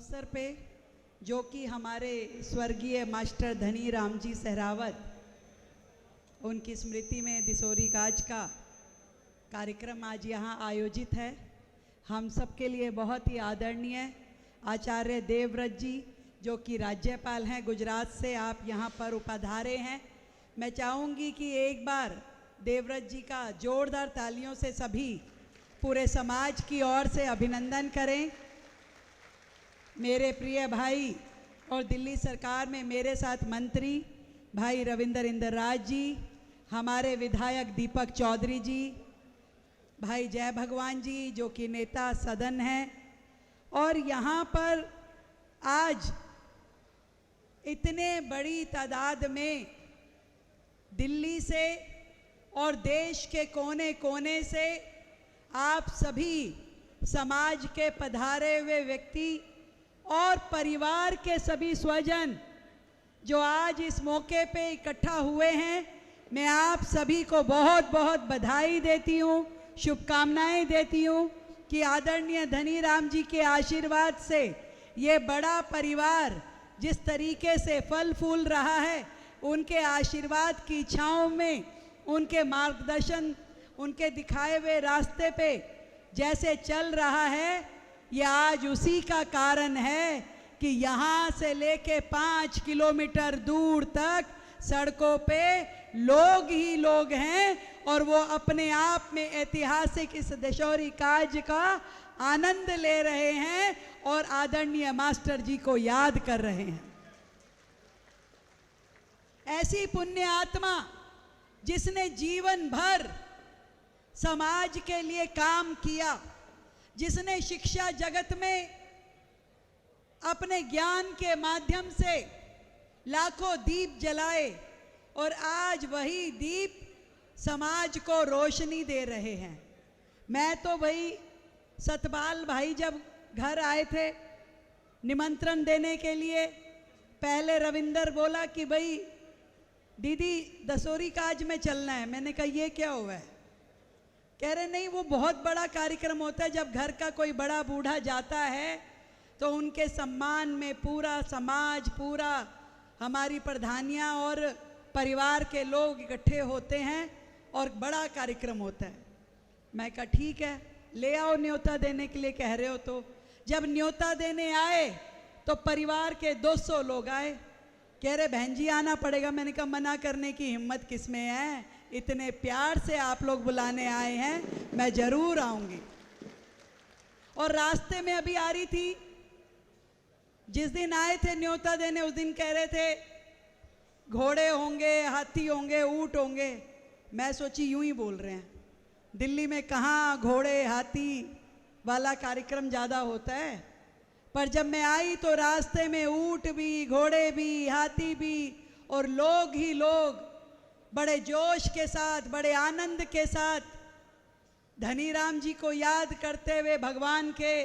अवसर पे जो कि हमारे स्वर्गीय मास्टर धनी राम जी सहरावत, उनकी स्मृति में दिसोरी काज का कार्यक्रम आज यहाँ आयोजित है। हम सबके लिए बहुत ही आदरणीय आचार्य देवव्रत जी जो कि राज्यपाल हैं गुजरात से, आप यहाँ पर उपधारे हैं। मैं चाहूँगी कि एक बार देवव्रत जी का जोरदार तालियों से सभी पूरे समाज की ओर से अभिनंदन करें। मेरे प्रिय भाई और दिल्ली सरकार में मेरे साथ मंत्री भाई रविंदर इंदरराज जी, हमारे विधायक दीपक चौधरी जी, भाई जय भगवान जी जो कि नेता सदन हैं, और यहाँ पर आज इतने बड़ी तादाद में दिल्ली से और देश के कोने कोने से आप सभी समाज के पधारे हुए व्यक्ति और परिवार के सभी स्वजन जो आज इस मौके पे इकट्ठा हुए हैं, मैं आप सभी को बहुत बहुत बधाई देती हूँ, शुभकामनाएं देती हूँ कि आदरणीय धनी राम जी के आशीर्वाद से ये बड़ा परिवार जिस तरीके से फल फूल रहा है, उनके आशीर्वाद की इच्छाओं में, उनके मार्गदर्शन, उनके दिखाए हुए रास्ते पे जैसे चल रहा है, ये आज उसी का कारण है कि यहाँ से लेके 5 किलोमीटर दूर तक सड़कों पे लोग ही लोग हैं और वो अपने आप में ऐतिहासिक इस दिसोरी काज का आनंद ले रहे हैं और आदरणीय मास्टर जी को याद कर रहे हैं। ऐसी पुण्य आत्मा जिसने जीवन भर समाज के लिए काम किया, जिसने शिक्षा जगत में अपने ज्ञान के माध्यम से लाखों दीप जलाए और आज वही दीप समाज को रोशनी दे रहे हैं। मैं तो भाई सतपाल भाई जब घर आए थे निमंत्रण देने के लिए, पहले रविंदर बोला कि भाई दीदी दिसोरी काज में चलना है। मैंने कहा ये क्या हुआ है? कह रहे नहीं, वो बहुत बड़ा कार्यक्रम होता है, जब घर का कोई बड़ा बूढ़ा जाता है तो उनके सम्मान में पूरा समाज, पूरा हमारी प्रधानियाँ और परिवार के लोग इकट्ठे होते हैं और बड़ा कार्यक्रम होता है। मैं कहा ठीक है, ले आओ न्योता देने के लिए कह रहे हो तो। जब न्योता देने आए तो परिवार के 200 लोग आए, कह रहे बहन जी आना पड़ेगा। मैंने कहा मना करने की हिम्मत किसमें है, इतने प्यार से आप लोग बुलाने आए हैं, मैं जरूर आऊंगी। और रास्ते में अभी आ रही थी, जिस दिन आए थे न्योता देने उस दिन कह रहे थे घोड़े होंगे, हाथी होंगे, ऊंट होंगे। मैं सोची यूं ही बोल रहे हैं, दिल्ली में कहाँ घोड़े हाथी वाला कार्यक्रम ज़्यादा होता है। पर जब मैं आई तो रास्ते में ऊंट भी, घोड़े भी, हाथी भी और लोग ही लोग बड़े जोश के साथ, बड़े आनंद के साथ धनी राम जी को याद करते हुए, भगवान के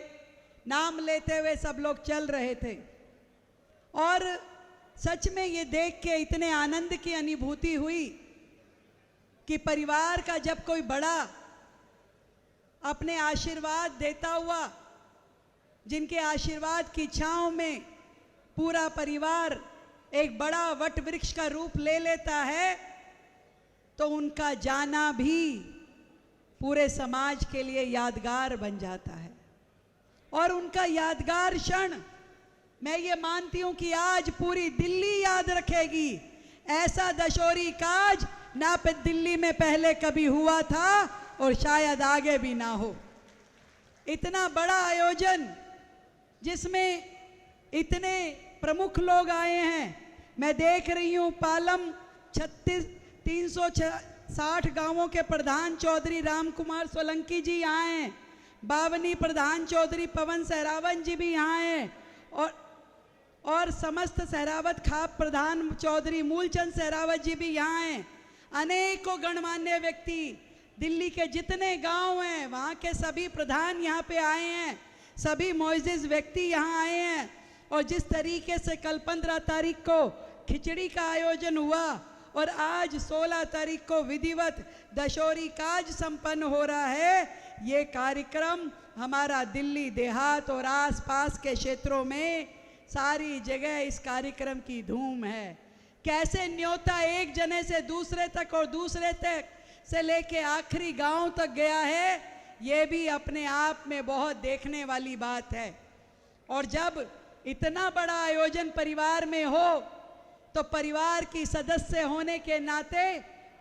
नाम लेते हुए सब लोग चल रहे थे। और सच में ये देख के इतने आनंद की अनुभूति हुई कि परिवार का जब कोई बड़ा अपने आशीर्वाद देता हुआ, जिनके आशीर्वाद की छांव में पूरा परिवार एक बड़ा वट वृक्ष का रूप ले लेता है, तो उनका जाना भी पूरे समाज के लिए यादगार बन जाता है। और उनका यादगार क्षण मैं ये मानती हूं कि आज पूरी दिल्ली याद रखेगी। ऐसा दिसोरी काज ना दिल्ली में पहले कभी हुआ था और शायद आगे भी ना हो। इतना बड़ा आयोजन जिसमें इतने प्रमुख लोग आए हैं। मैं देख रही हूँ पालम 360 गांवों के प्रधान चौधरी राम कुमार सोलंकी जी यहाँ हैं, बावनी प्रधान चौधरी पवन सहरावत जी भी यहाँ हैं, और समस्त सहरावत खाप प्रधान चौधरी मूलचंद सहरावत जी भी यहाँ हैं। अनेकों गणमान्य व्यक्ति दिल्ली के जितने गांव हैं वहाँ के सभी प्रधान यहाँ पे आए हैं, सभी मोअज़्ज़िज़ व्यक्ति यहाँ आए हैं। और जिस तरीके से कल 15 तारीख को खिचड़ी का आयोजन हुआ और आज 16 तारीख को विधिवत दिसोरी काज संपन्न हो रहा है, ये कार्यक्रम हमारा दिल्ली देहात और आसपास के क्षेत्रों में सारी जगह इस कार्यक्रम की धूम है। कैसे न्योता एक जने से दूसरे तक और दूसरे तक से लेके आखिरी गांव तक गया है, ये भी अपने आप में बहुत देखने वाली बात है। और जब इतना बड़ा आयोजन परिवार में हो तो परिवार की सदस्य होने के नाते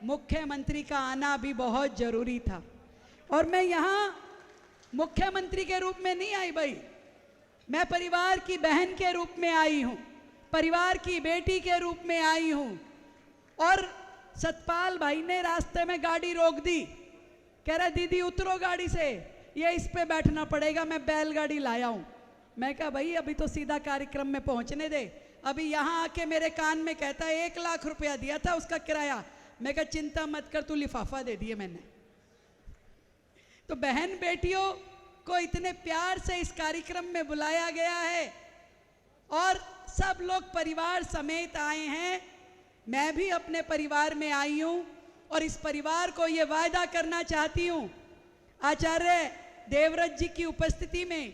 मुख्यमंत्री का आना भी बहुत जरूरी था। और मैं यहाँ मुख्यमंत्री के रूप में नहीं आई भाई, मैं परिवार की बहन के रूप में आई हूँ, परिवार की बेटी के रूप में आई हूँ। और सतपाल भाई ने रास्ते में गाड़ी रोक दी, कह रहा दीदी उतरो गाड़ी से, ये इस पे बैठना पड़ेगा, मैं बैलगाड़ी लाया हूँ। मैं कहा भाई अभी तो सीधा कार्यक्रम में पहुँचने दे। अभी यहाँ आके मेरे कान में कहता है 1 लाख रुपया दिया था उसका किराया। मैं कहा चिंता मत कर, तू लिफाफा दे दिए मैंने। तो बहन बेटियों को इतने प्यार से इस कार्यक्रम में बुलाया गया है और सब लोग परिवार समेत आए हैं। मैं भी अपने परिवार में आई हूँ और इस परिवार को ये वायदा करना चाहती हूँ आचार्य देवव्रत जी की उपस्थिति में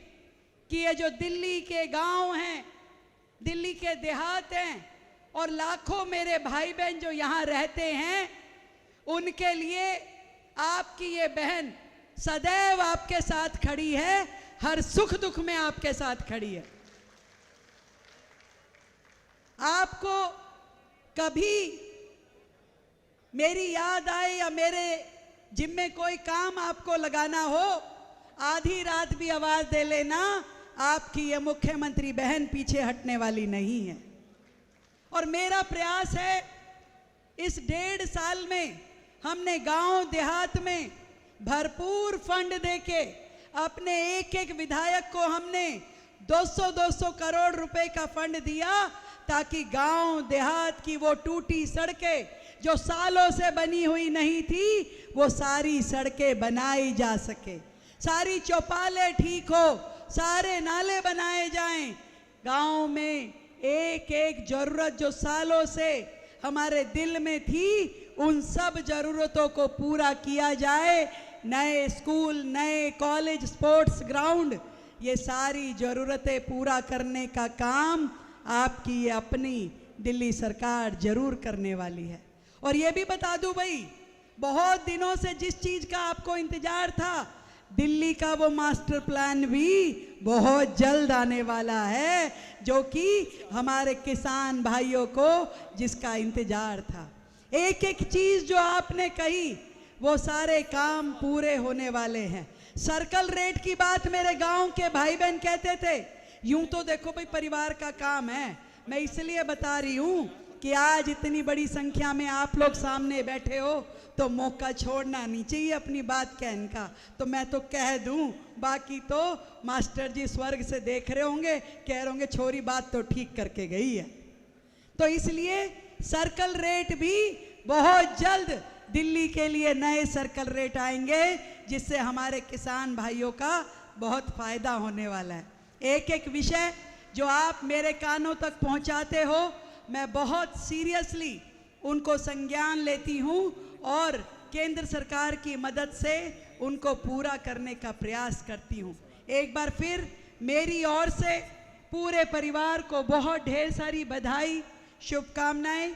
कि ये जो दिल्ली के गांव हैं, दिल्ली के देहात हैं और लाखों मेरे भाई बहन जो यहाँ रहते हैं, उनके लिए आपकी ये बहन सदैव आपके साथ खड़ी है, हर सुख दुख में आपके साथ खड़ी है। आपको कभी मेरी याद आए या मेरे जिम्मे कोई काम आपको लगाना हो, आधी रात भी आवाज दे लेना, आपकी ये मुख्यमंत्री बहन पीछे हटने वाली नहीं है। और मेरा प्रयास है इस 1.5 साल में हमने गांव देहात में भरपूर फंड देके अपने एक एक विधायक को हमने 200-200 करोड़ रुपए का फंड दिया ताकि गांव देहात की वो टूटी सड़कें जो सालों से बनी हुई नहीं थी, वो सारी सड़कें बनाई जा सके, सारी चौपालें ठीक हो, सारे नाले बनाए जाएं। गांव में एक एक जरूरत जो सालों से हमारे दिल में थी, उन सब जरूरतों को पूरा किया जाए। नए स्कूल, नए कॉलेज, स्पोर्ट्स ग्राउंड, ये सारी जरूरतें पूरा करने का काम आपकी ये अपनी दिल्ली सरकार जरूर करने वाली है। और ये भी बता दूं भाई, बहुत दिनों से जिस चीज का आपको इंतजार था, दिल्ली का वो मास्टर प्लान भी बहुत जल्द आने वाला है, जो कि हमारे किसान भाइयों को जिसका इंतजार था। एक एक चीज जो आपने कही, वो सारे काम पूरे होने वाले हैं। सर्कल रेट की बात मेरे गांव के भाई बहन कहते थे, यूं तो देखो भाई परिवार का काम है, मैं इसलिए बता रही हूं कि आज इतनी बड़ी संख्या में आप लोग सामने बैठे हो तो मौका छोड़ना नहीं चाहिए अपनी बात कहने का। तो मैं तो कह दूं, बाकी तो मास्टर जी स्वर्ग से देख रहे होंगे, कह रहे होंगे छोरी बात तो ठीक करके गई है। तो इसलिए सर्कल रेट भी बहुत जल्द दिल्ली के लिए नए सर्कल रेट आएंगे, जिससे हमारे किसान भाइयों का बहुत फायदा होने वाला है। एक एक विषय जो आप मेरे कानों तक पहुंचाते हो, मैं बहुत सीरियसली उनको संज्ञान लेती हूं और केंद्र सरकार की मदद से उनको पूरा करने का प्रयास करती हूं। एक बार फिर मेरी ओर से पूरे परिवार को बहुत ढेर सारी बधाई, शुभकामनाएं।